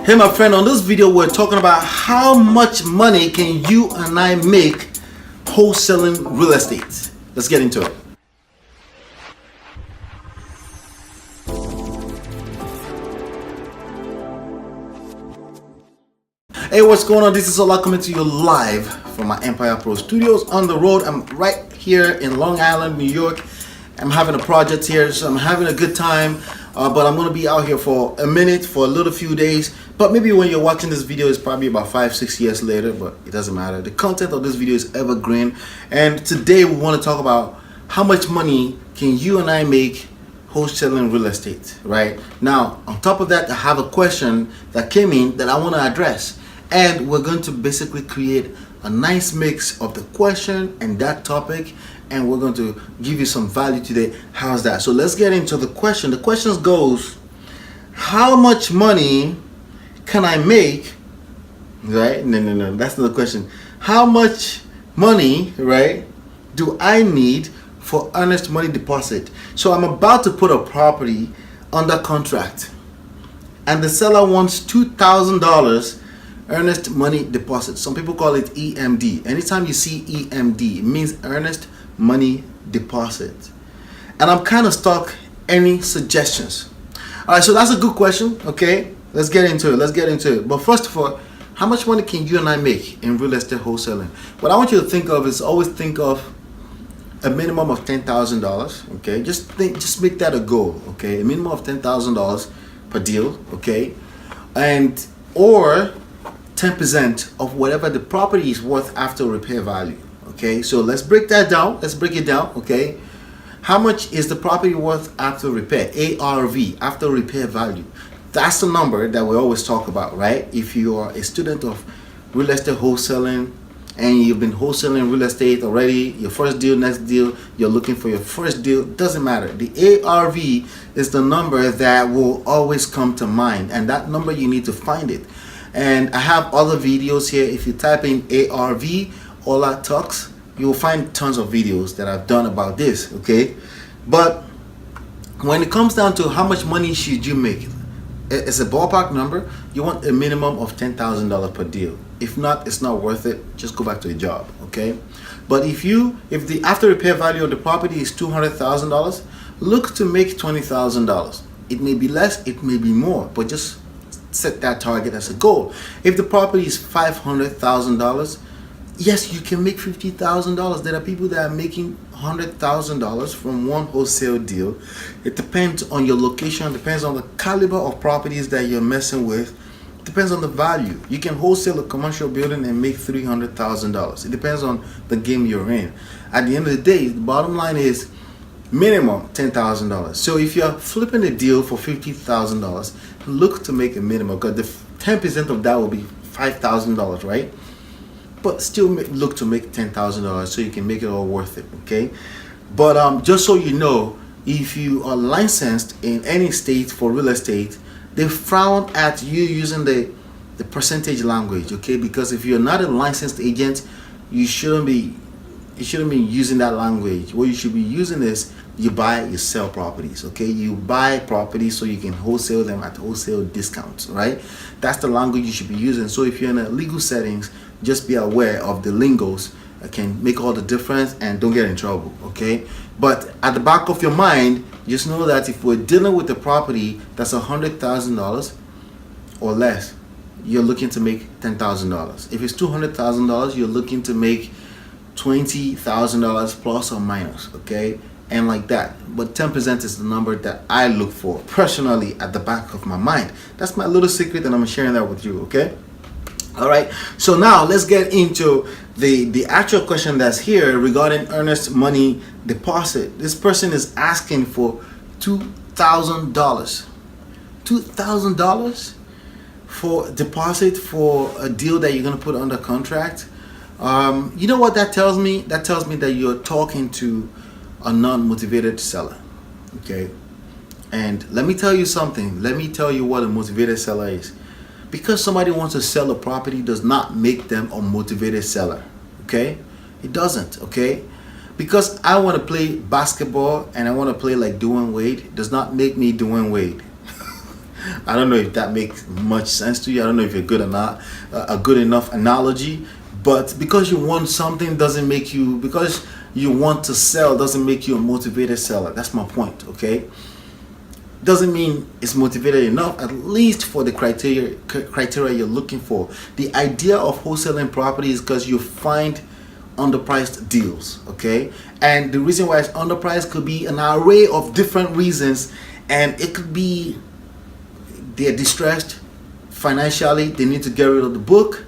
Hey my friend, on this video we're talking about how much money can you and I make wholesaling real estate. Let's get into it. Hey, what's going on? This is Ola coming to you live from my myEmpirePRO studios on the road. I'm right here in Long Island, New York. I'm having a project here, so I'm having a good time. But I'm going to be out here for a minute, for a little few days. But maybe when you're watching this video, it's probably about 5-6 years later, but it doesn't matter. The content of this video is evergreen. And today we want to talk about how much money can you and I make wholesaling real estate, right? Now, on top of that, I have a question that came in that I want to address. And we're going to basically create a nice mix of the question and that topic, and we're going to give you some value today. How's that? So let's get into the question. The question goes, how much money can I make? Right? No, that's not the question. How much money, right, do I need for earnest money deposit? So I'm about to put a property under contract, and the seller wants $2,000 earnest money deposit. Some people call it EMD. Anytime you see EMD, it means earnest money deposit. And I'm kind of stuck. Any suggestions? All right, so that's a good question. Okay, let's get into it. But first of all, how much money can you and I make in real estate wholesaling? What I want you to think of is always think of a minimum of $10,000. Okay, just make that a goal. Okay, a minimum of $10,000 per deal. Okay, and or 10% of whatever the property is worth after repair value. Okay, so let's break that down. Let's break it down. Okay, how much is the property worth after repair? ARV, after repair value. That's the number that we always talk about, right? If you are a student of real estate wholesaling and you've been wholesaling real estate already, your first deal, next deal, you're looking for your first deal, doesn't matter. The ARV is the number that will always come to mind, and that number you need to find it. And I have other videos here. If you type in ARV, Ola Talks, you'll find tons of videos that I've done about this, okay? But when it comes down to how much money should you make, it's a ballpark number. You want a minimum of $10,000 per deal. If not, it's not worth it. Just go back to a job, okay? But if the after repair value of the property is $200,000, look to make $20,000. It may be less, it may be more, but just set that target as a goal. If the property is $500,000, yes, you can make $50,000. There are people that are making $100,000 from one wholesale deal. It depends on your location, depends on the caliber of properties that you're messing with, depends on the value. You can wholesale a commercial building and make $300,000. It depends on the game you're in. At the end of the day, the bottom line is minimum $10,000. So if you're flipping a deal for $50,000, look to make a minimum, because the 10% of that will be $5,000, right? But still look to make $10,000 so you can make it all worth it, okay? But just so you know, if you are licensed in any state for real estate, they frown at you using the percentage language, okay? Because if you're not a licensed agent, you shouldn't be using that language. What you should be using is you buy, you sell properties, okay? You buy properties so you can wholesale them at wholesale discounts, right? That's the language you should be using. So if you're in a legal settings, just be aware of the lingos that can make all the difference, and don't get in trouble, okay? But at the back of your mind, just know that if we're dealing with a property that's $100,000 or less, you're looking to make $10,000. If it's $200,000, you're looking to make $20,000 plus or minus, okay? And like that. But 10% is the number that I look for personally at the back of my mind. That's my little secret, and I'm sharing that with you, okay? All right, so now let's get into the actual question that's here regarding earnest money deposit. This person is asking for $2,000. $2,000 for deposit for a deal that you're going to put under contract. You know what that tells me? That tells me that you're talking to a non-motivated seller, okay? And let me tell you something. Let me tell you what a motivated seller is. Because somebody wants to sell a property does not make them a motivated seller, okay? It doesn't, okay? Because I want to play basketball and I want to play like Dwayne Wade does not make me Dwayne Wade. I don't know if that makes much sense to you. I don't know if you're good or not, a good enough analogy. But because you want something doesn't make you, because you want to sell doesn't make you a motivated seller. That's my point, okay? Doesn't mean it's motivated enough, at least for the criteria you're looking for. The idea of wholesaling property is because you find underpriced deals, okay? And the reason why it's underpriced could be an array of different reasons, and it could be they're distressed financially, they need to get rid of the book,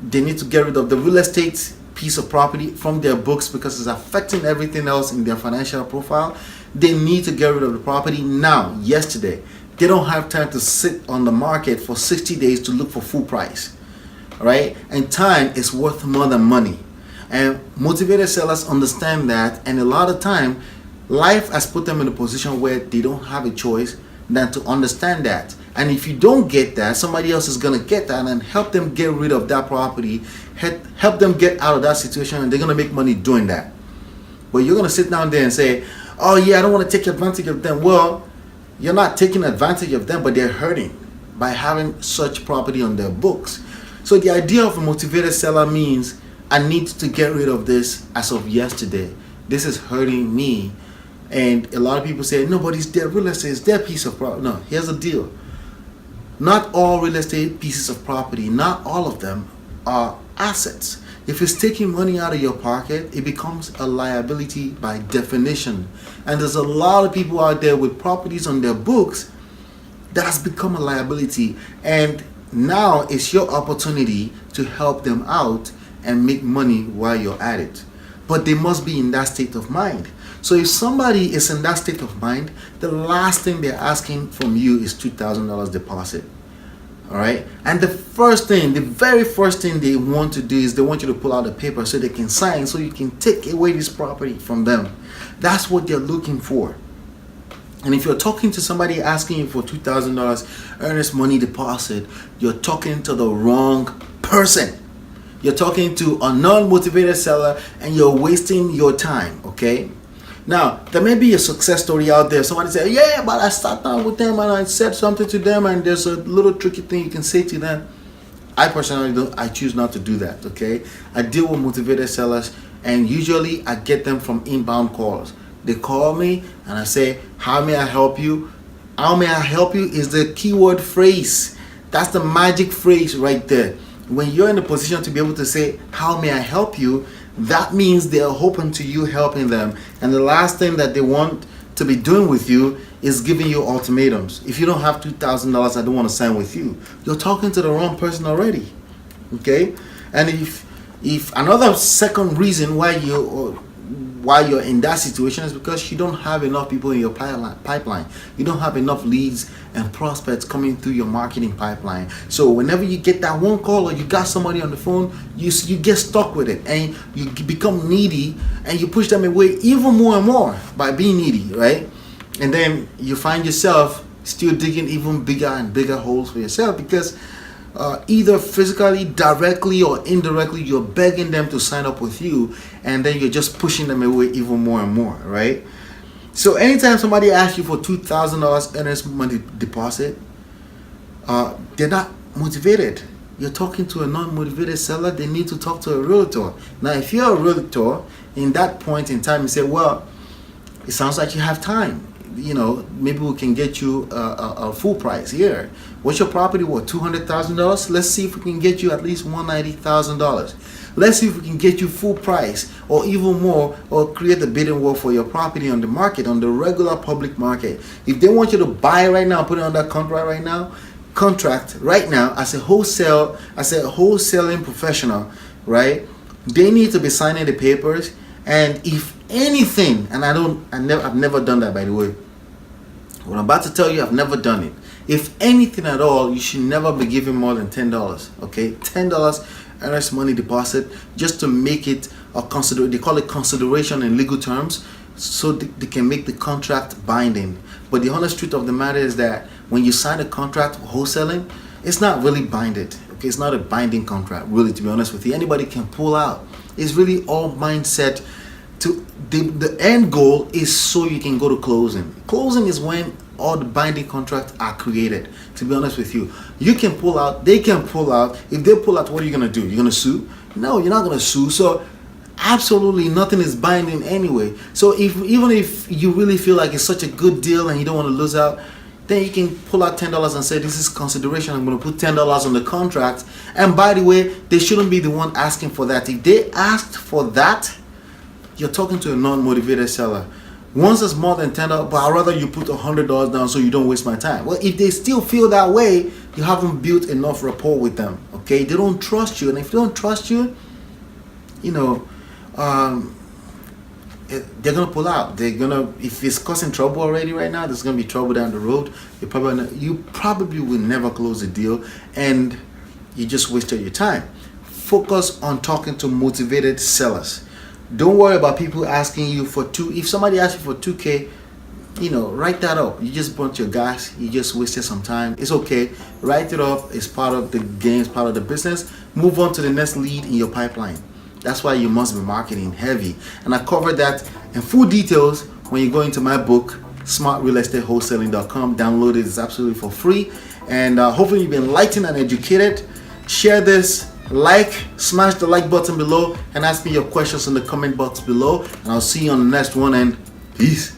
they need to get rid of the real estate piece of property from their books because it's affecting everything else in their financial profile. They need to get rid of the property now, yesterday. They don't have time to sit on the market for 60 days to look for full price, right? And time is worth more than money. And motivated sellers understand that, and a lot of time, life has put them in a position where they don't have a choice than to understand that. And if you don't get that, somebody else is going to get that and help them get rid of that property, help them get out of that situation, and they're going to make money doing that. But you're going to sit down there and say, oh yeah, I don't want to take advantage of them. Well, you're not taking advantage of them, but they're hurting by having such property on their books. So the idea of a motivated seller means I need to get rid of this as of yesterday. This is hurting me. And a lot of people say, nobody's their real estate is their piece of property. No, here's the deal. Not all real estate pieces of property, not all of them are assets. If it's taking money out of your pocket, it becomes a liability by definition. And there's a lot of people out there with properties on their books that has become a liability. And now it's your opportunity to help them out and make money while you're at it. But they must be in that state of mind. So if somebody is in that state of mind, the last thing they're asking from you is $2,000 deposit. All right, and the very first thing they want to do is they want you to pull out the paper so they can sign, so you can take away this property from them. That's what they're looking for. And if you're talking to somebody asking you for $2,000 earnest money deposit, you're talking to the wrong person. You're talking to a non-motivated seller, and you're wasting your time. Okay. Now, there may be a success story out there. Somebody say, yeah, but I sat down with them and I said something to them, and there's a little tricky thing you can say to them. I personally don't. I choose not to do that, okay? I deal with motivated sellers, and usually I get them from inbound calls. They call me and I say, how may I help you? How may I help you is the keyword phrase. That's the magic phrase right there. When you're in a position to be able to say, how may I help you? That means they are open to you helping them. And the last thing that they want to be doing with you is giving you ultimatums. If you don't have $2,000, I don't want to sign with you. You're talking to the wrong person already. Okay? And if another second reason why you're in that situation is because you don't have enough people in your pipeline. You don't have enough leads and prospects coming through your marketing pipeline. So whenever you get that one call or you got somebody on the phone, you get stuck with it, and you become needy, and you push them away even more and more by being needy, right? And then you find yourself still digging even bigger and bigger holes for yourself because either physically, directly, or indirectly, you're begging them to sign up with you, and then you're just pushing them away even more and more, right? So anytime somebody asks you for $2,000 earnest money deposit, they're not motivated. You're talking to a non-motivated seller. They need to talk to a realtor. Now, if you're a realtor, in that point in time, you say, well, it sounds like you have time. You know, maybe we can get you a full price here. What's your property worth? $200,000? Let's see if we can get you at least $190,000. Let's see if we can get you full price or even more, or create a bidding war for your property on the market, on the regular public market. If they want you to buy right now, put it on that contract right now as a wholesaling professional, right? They need to be signing the papers. And if anything, and I've never done that, by the way. What I'm about to tell you, I've never done it. If anything at all, you should never be giving more than $10. Okay, $10 earnest money deposit, just to make it they call it consideration in legal terms, so they can make the contract binding. But the honest truth of the matter is that when you sign a contract for wholesaling, it's not really binded. Okay, it's not a binding contract, really, to be honest with you. Anybody can pull out. It's really all mindset. To the end goal is so you can go to closing. Closing is when all the binding contracts are created. To be honest with you, you can pull out, they can pull out. If they pull out, what are you gonna do? You're gonna sue? No, you're not gonna sue. So absolutely nothing is binding anyway. So even if you really feel like it's such a good deal and you don't want to lose out, then you can pull out $10 and say, this is consideration. I'm going to put $10 on the contract. And by the way, they shouldn't be the one asking for that. If they asked for that, you're talking to a non-motivated seller. Once it's more than $10, but I'd rather you put $100 down so you don't waste my time. Well, if they still feel that way, you haven't built enough rapport with them. Okay, they don't trust you, and if they don't trust you, they're gonna pull out. They're gonna, if it's causing trouble already right now, there's gonna be trouble down the road. You probably will never close the deal, and you just wasted your time. Focus on talking to motivated sellers. Don't worry about people asking you for if somebody asks you for 2K, write that up. You just burnt your gas. You just wasted some time. It's okay. Write it off. It's part of the game. It's part of the business. Move on to the next lead in your pipeline. That's why you must be marketing heavy. And I covered that in full details when you go into my book, smartrealestateWholesaling.com. Download it. It's absolutely for free. And hopefully you've been enlightened and educated. Share this. Smash the like button below, and ask me your questions in the comment box below. And I'll see you on the next one, and peace.